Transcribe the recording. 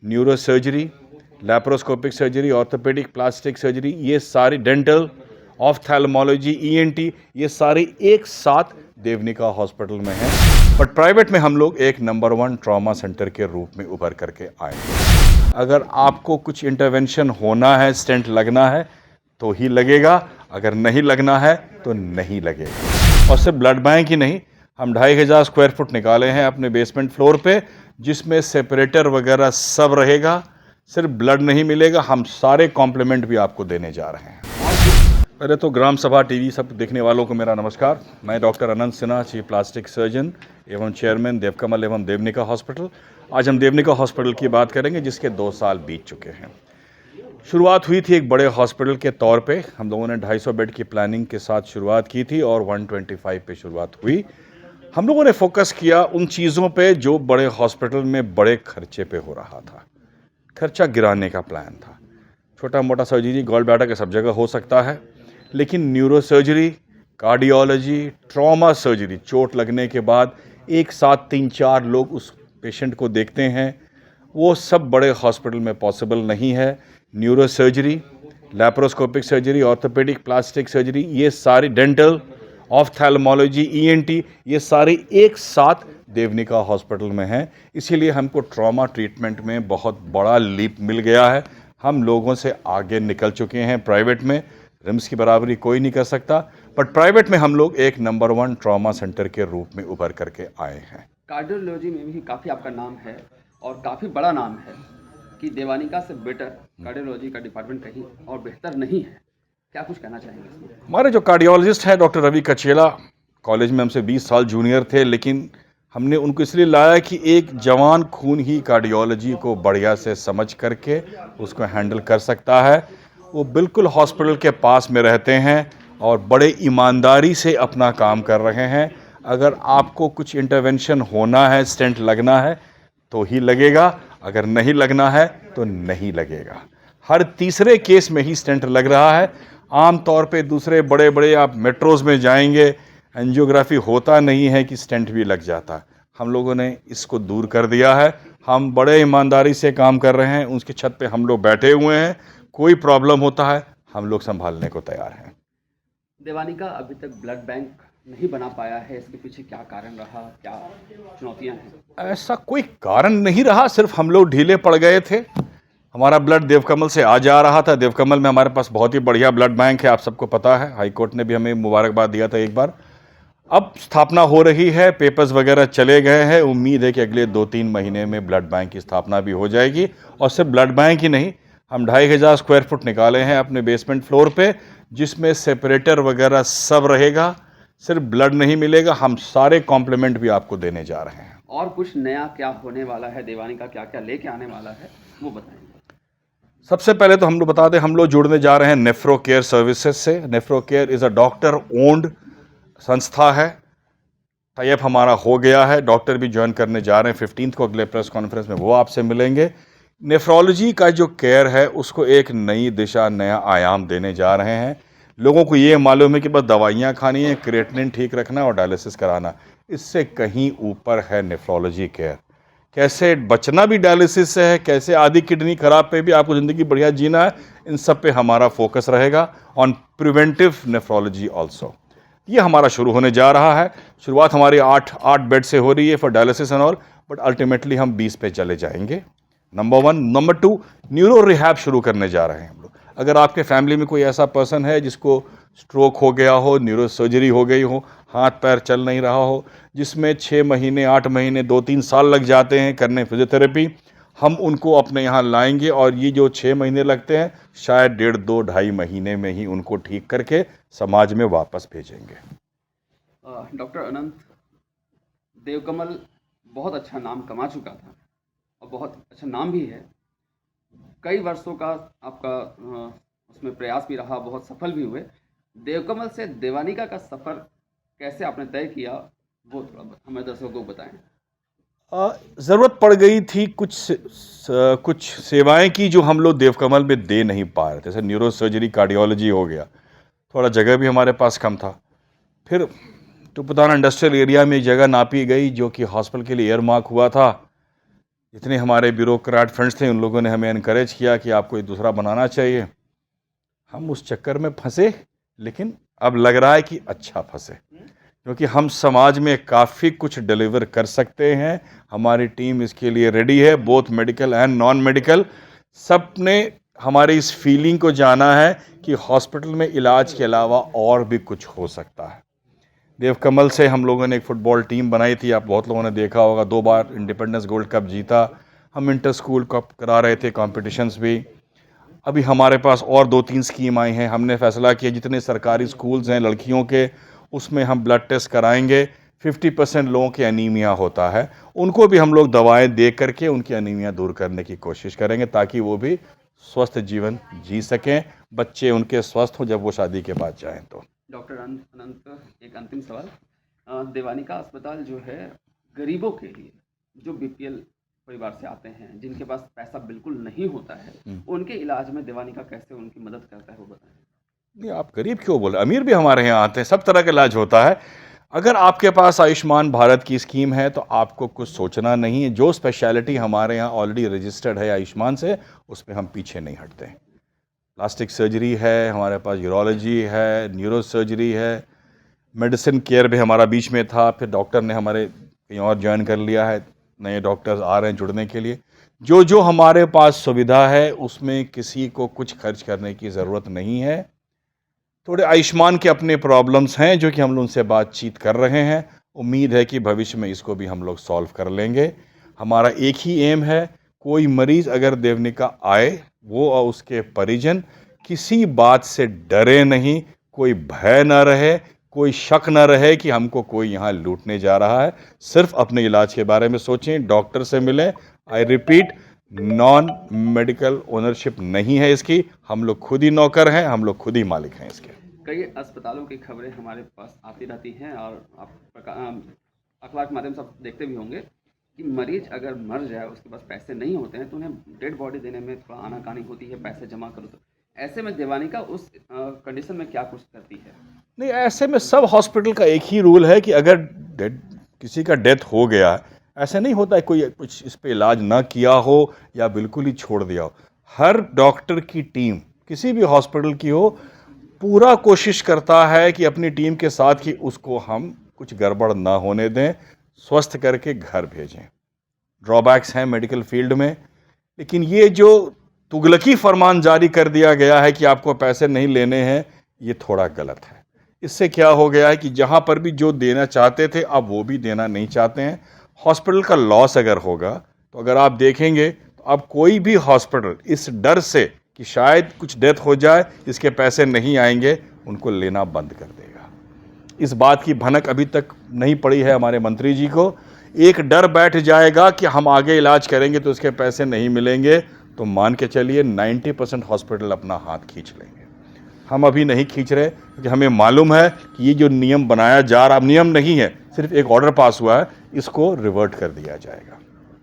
Neuro surgery, laparoscopic surgery, orthopaedic, plastic surgery, ये सारी dental, ऑफ्थैल्मोलॉजी, ENT, ये सारी एक साथ देवनिका हॉस्पिटल में हैं। बट प्राइवेट में हम लोग एक नंबर 1 ट्रॉमा सेंटर के रूप में उभर करके आए हैं। अगर आपको कुछ इंटरवेंशन होना है, स्टेंट लगना है तो ही लगेगा, अगर नहीं लगना है तो नहीं लगेगा। और सिर्फ ब्लड बैंक ही नहीं, हम 2500 स्क्वायर फुट निकाले हैं अपने बेसमेंट फ्लोर पे, जिसमें सेपरेटर वगैरह सब रहेगा। सिर्फ ब्लड नहीं मिलेगा, हम सारे कॉम्प्लीमेंट भी आपको देने जा रहे हैं। पहले तो ग्राम सभा टीवी सब देखने वालों को मेरा नमस्कार। मैं डॉक्टर अनंत सिन्हा, चीफ प्लास्टिक सर्जन एवं चेयरमैन देवकमल एवं देवनिका हॉस्पिटल। आज हम देवनिका हॉस्पिटल की बात करेंगे, जिसके 2 साल बीत चुके हैं। शुरुआत हुई थी एक बड़े हॉस्पिटल के तौर पे। हम लोगों ने 250 बेड की प्लानिंग के साथ शुरुआत की थी और 125 पे शुरुआत हुई। हम लोगों ने फोकस किया उन चीज़ों पे जो बड़े हॉस्पिटल में बड़े खर्चे पे हो रहा था। खर्चा गिराने का प्लान था। छोटा मोटा सर्जरी गॉल ब्लैडर के सब जगह हो सकता है, लेकिन neuro surgery, cardiology, trauma surgery, चोट लगने के बाद एक साथ 3-4 लोग उस पेशेंट को देखते हैं, वो सब बड़े हॉस्पिटल में पॉसिबल नहीं है। Neuro surgery, laparoscopic surgery, orthopaedic, plastic surgery, ये सारी डेंटल, ऑफ्थैल्मोलॉजी, ईएनटी, ये सारी एक साथ देवनिका हॉस्पिटल में हैं। इसीलिए हमको ट्रॉमा ट्रीटमेंट में बहुत बड़ा लीप मिल गया है। हम लोगों से आगे निकल चुके हैं। प्राइवेट में रिम्स की बराबरी कोई नहीं कर सकता, बट प्राइवेट में हम लोग एक नंबर 1 ट्रॉमा सेंटर के रूप में उभर करके आए हैं। कार्डियोलॉजी में भी काफ़ी आपका नाम है और काफ़ी बड़ा नाम है कि देवानिका से बेटर कार्डियोलॉजी का डिपार्टमेंट कहीं और बेहतर नहीं है। क्या कुछ कहना चाहेंगे इसमें? हमारे जो कार्डियोलॉजिस्ट हैं डॉक्टर रवि कचेला, कॉलेज में हमसे 20 साल जूनियर थे, लेकिन हमने उनको इसलिए लाया कि एक जवान खून ही कार्डियोलॉजी को बढ़िया से समझ करके उसको हैंडल कर सकता है। वो बिल्कुल हॉस्पिटल के पास में रहते हैं और बड़े ईमानदारी से अपना काम कर रहे हैं। अगर आपको कुछ इंटरवेंशन होना है, स्टेंट लगना है तो ही लगेगा, अगर नहीं लगना है तो नहीं लगेगा। हर तीसरे केस में ही स्टेंट लग रहा है। आम तौर पे दूसरे बड़े बड़े आप मेट्रोज़ में जाएंगे, एंजियोग्राफी होता नहीं है कि स्टेंट भी लग जाता। हम लोगों ने इसको दूर कर दिया है। हम बड़े ईमानदारी से काम कर रहे हैं। उसकी छत पे हम लोग बैठे हुए हैं। कोई प्रॉब्लम होता है हम लोग संभालने को तैयार हैं। देवानिका अभी तक ब्लड बैंक नहीं बना पाया है, इसके पीछे क्या कारण रहा, क्या चुनौतियां हैं? ऐसा कोई कारण नहीं रहा, सिर्फ हम लोग ढीले पड़ गए थे। हमारा ब्लड देवकमल से आ जा रहा था। देवकमल में हमारे पास बहुत ही बढ़िया ब्लड बैंक है, आप सबको पता है। हाई कोर्ट ने भी हमें मुबारकबाद दिया था एक बार। अब स्थापना हो रही है, पेपर्स वगैरह चले गए हैं। उम्मीद है कि अगले 2-3 महीने में ब्लड बैंक की स्थापना भी हो जाएगी। और सिर्फ ब्लड बैंक ही नहीं, हम 2500 स्क्वायर फुट निकाले हैं अपने बेसमेंट फ्लोर पे, जिसमें सेपरेटर वगैरह सब रहेगा। सिर्फ ब्लड नहीं मिलेगा, हम सारे कॉम्प्लीमेंट भी आपको देने जा रहे हैं। और कुछ नया क्या होने वाला है? देवानिका क्या क्या लेके आने वाला है, वो बताएंगे। सबसे पहले तो हम लोग बता दें, हम लोग जुड़ने जा रहे हैं नेफ्रो केयर सर्विसेज से। Nephro care is a doctor owned संस्था है। टाइप हमारा हो गया है। डॉक्टर भी ज्वाइन करने जा रहे हैं 15 को, अगले प्रेस कॉन्फ्रेंस में वो आपसे मिलेंगे। नेफ्रोलॉजी का जो केयर है उसको एक नई दिशा, नया आयाम देने जा रहे हैं। लोगों को ये मालूम है कि बस दवाइयाँ खानी है, क्रिएटिनिन ठीक रखना और डायलिसिस कराना। इससे कहीं ऊपर है नेफ्रोलॉजी केयर। कैसे बचना भी डायलिसिस से है, कैसे आधी किडनी खराब पे भी आपको ज़िंदगी बढ़िया जीना है, इन सब पे हमारा फोकस रहेगा। ऑन प्रिवेंटिव नेफ्रोलॉजी ऑल्सो ये हमारा शुरू होने जा रहा है। शुरुआत हमारी 8 बेड से हो रही है for dialysis and all, but ultimately हम 20 पे चले जाएंगे। नंबर 1। नंबर 2, न्यूरो रिहैब शुरू करने जा रहे हैं हम लोग। अगर आपके फैमिली में कोई ऐसा पर्सन है जिसको स्ट्रोक हो गया हो, न्यूरो सर्जरी हो गई हो, हाथ पैर चल नहीं रहा हो, जिसमें 6 महीने, 8 महीने, 2-3 साल लग जाते हैं करने फिजियोथेरेपी, हम उनको अपने यहाँ लाएंगे और ये जो 6 महीने लगते हैं, शायद 1.5, 2, 2.5 महीने में ही उनको ठीक करके समाज में वापस भेजेंगे। डॉक्टर अनंत, देवकमल बहुत अच्छा नाम कमा चुका था और बहुत अच्छा नाम भी है। कई वर्षों का आपका उसमें प्रयास भी रहा, बहुत सफल भी हुए। देवकमल से देवानिका का सफ़र कैसे आपने तय किया, वो थोड़ा हमें दर्शकों को बताएं। ज़रूरत पड़ गई थी कुछ सेवाएं की जो हम लोग देवकमल में दे नहीं पा रहे थे। जैसे न्यूरो सर्जरी, कार्डियोलॉजी हो गया, थोड़ा जगह भी हमारे पास कम था। फिर टुपुताना इंडस्ट्रियल एरिया में एक जगह नापी गई जो कि हॉस्पिटल के लिए एयर मार्क हुआ था। जितने हमारे ब्यूरोक्रेट फ्रेंड्स थे उन लोगों ने हमें इनकरेज किया कि आपको ये दूसरा बनाना चाहिए। हम उस चक्कर में फंसे, लेकिन अब लग रहा है कि अच्छा फंसे, क्योंकि हम समाज में काफ़ी कुछ डिलीवर कर सकते हैं। हमारी टीम इसके लिए रेडी है, both medical and non medical. सब ने हमारी इस फीलिंग को जाना है कि हॉस्पिटल में इलाज के अलावा और भी कुछ हो सकता है। देवकमल से हम लोगों ने एक फ़ुटबॉल टीम बनाई थी, आप बहुत लोगों ने देखा होगा, 2 बार इंडिपेंडेंस गोल्ड कप जीता। हम इंटर स्कूल कप करा रहे थे, कॉम्पिटिशन्स भी। अभी हमारे पास और 2-3 स्कीम आई हैं। हमने फैसला किया जितने सरकारी स्कूल्स हैं लड़कियों के, उसमें हम ब्लड टेस्ट कराएंगे। 50% लोगों के एनीमिया होता है, उनको भी हम लोग दवाएं दे करके उनकी एनीमिया दूर करने की कोशिश करेंगे, ताकि वो भी स्वस्थ जीवन जी सकें, बच्चे उनके स्वस्थ हों जब वो शादी के बाद जाएं। तो डॉक्टर अनंत, एक अंतिम सवाल। देवानिका अस्पताल जो है गरीबों के लिए, जो बीपीएल परिवार से आते हैं, जिनके पास पैसा बिल्कुल नहीं होता है, उनके इलाज में देवानिका कैसे उनकी मदद करता है, वो बताएं। नहीं, आप गरीब क्यों बोले, अमीर भी हमारे यहाँ आते हैं, सब तरह का इलाज होता है। अगर आपके पास आयुष्मान भारत की स्कीम है तो आपको कुछ सोचना नहीं है। जो स्पेशलिटी हमारे यहाँ ऑलरेडी रजिस्टर्ड है आयुष्मान से, उस पर हम पीछे नहीं हटते हैं। प्लास्टिक सर्जरी है हमारे पास, यूरोलॉजी है, न्यूरो सर्जरी है, मेडिसिन केयर भी हमारा बीच में था, फिर डॉक्टर ने हमारे कहीं और ज्वाइन कर लिया है, नए डॉक्टर्स आ रहे हैं जुड़ने के लिए। जो जो हमारे पास सुविधा है उसमें किसी को कुछ खर्च करने की ज़रूरत नहीं है। थोड़े आयुष्मान के अपने प्रॉब्लम्स हैं जो कि हम लोग उनसे बातचीत कर रहे हैं। उम्मीद है कि भविष्य में इसको भी हम लोग सॉल्व कर लेंगे। हमारा एक ही एम है, कोई मरीज़ अगर देवनिका आए, वो और उसके परिजन किसी बात से डरे नहीं, कोई भय न रहे, कोई शक न रहे कि हमको कोई यहाँ लूटने जा रहा है। सिर्फ अपने इलाज के बारे में सोचें, डॉक्टर से मिलें। I repeat, non medical ownership नहीं है इसकी, हम लोग खुद ही नौकर हैं, हम लोग खुद ही मालिक हैं इसके। कई अस्पतालों की खबरें हमारे पास आती रहती हैं और आप अखबार के माध्यम से आप देखते भी होंगे कि मरीज अगर मर जाए, उसके पास पैसे नहीं होते हैं, तो उन्हें डेड बॉडी देने में थोड़ा आनाकानी होती है, पैसे जमा करो। तो ऐसे में देवानिका उस कंडीशन में क्या कुछ करती है? नहीं, ऐसे में सब हॉस्पिटल का एक ही रूल है कि अगर किसी का डेथ हो गया, ऐसा नहीं होता है कोई कुछ इस पे इलाज ना किया हो या बिल्कुल ही छोड़ दिया हो। हर डॉक्टर की टीम किसी भी हॉस्पिटल की हो, पूरा कोशिश करता है कि अपनी टीम के साथ ही उसको हम कुछ गड़बड़ ना होने दें, स्वस्थ करके घर भेजें। ड्रॉबैक्स हैं मेडिकल फील्ड में, लेकिन ये जो तुगलकी फरमान जारी कर दिया गया है कि आपको पैसे नहीं लेने हैं, ये थोड़ा गलत है। इससे क्या हो गया है कि जहाँ पर भी जो देना चाहते थे, अब वो भी देना नहीं चाहते हैं। हॉस्पिटल का लॉस अगर होगा, तो अगर आप देखेंगे तो अब कोई भी हॉस्पिटल इस डर से कि शायद कुछ डेथ हो जाए, इसके पैसे नहीं आएंगे, उनको लेना बंद कर देगा। इस बात की भनक अभी तक नहीं पड़ी है हमारे मंत्री जी को। एक डर बैठ जाएगा कि हम आगे इलाज करेंगे तो इसके पैसे नहीं मिलेंगे, तो मान के चलिए 90% हॉस्पिटल अपना हाथ खींच लेंगे। हम अभी नहीं खींच रहे, क्योंकि हमें मालूम है कि ये जो नियम बनाया जा रहा, नियम नहीं है, सिर्फ एक ऑर्डर पास हुआ है, इसको रिवर्ट कर दिया जाएगा।